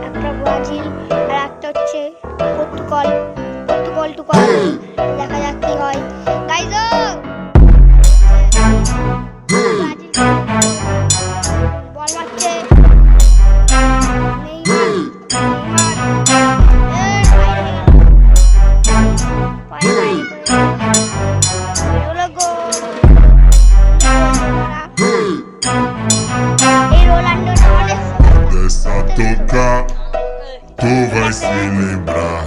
একটা ব্রাজিল আর একটা হচ্ছে পর্তুগাল। পর্তুগাল টুকাল দেখা যাক কি হয় গাইজ। বল মারছে নেইমার, হলো গোল। এই রোনাল্ডোটা অনেক Dessa toca, tu vai se lembrar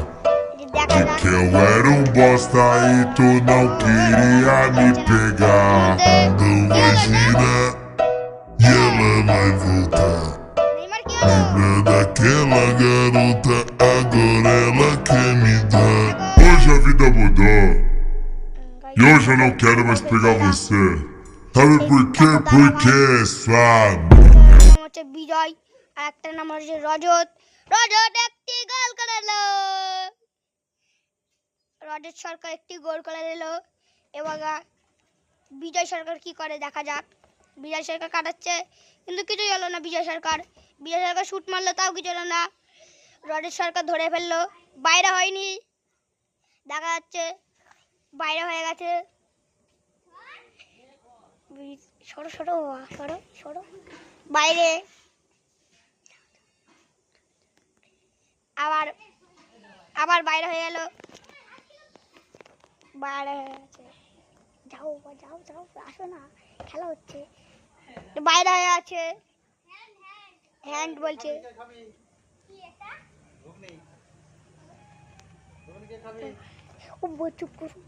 দেখা de যাক que eu era um bosta e tu não queria me pegar. Não imagina, e ela vai voltar. Neymar কি হলো? Lembra daquela garota, agora ela quer me dar. Hoje a vida mudou e hoje eu não quero mais pegar você. Sabe por quê? Porque é sua নাম হচ্ছে বিজয় আর একটা নাম হচ্ছে রজত। রজত একটি গোল করে দিল। রজত সরকার একটি গোল করে দিল। এবার বিজয় সরকার কি করে দেখা যাক। বিজয় সরকার কাটাচ্ছে কিন্তু কিছুই হলো না। বিজয় সরকার শুট মারলো তাও কিছু হলো না। রজত সরকার ধরে ফেললো, বাইরে হয়নি দেখা যাচ্ছে, বাইরে হয়ে গেছে। সরো সরো সরো সরো বাইরে। আবার আবার বাইরে হয়ে গেল, বাইরে হয়ে গেছে। যাও যাও যাও আসো না, খেলা হচ্ছে। বাইরে হয়ে আছে, হ্যান্ড বলছে। ও চুপ করুন।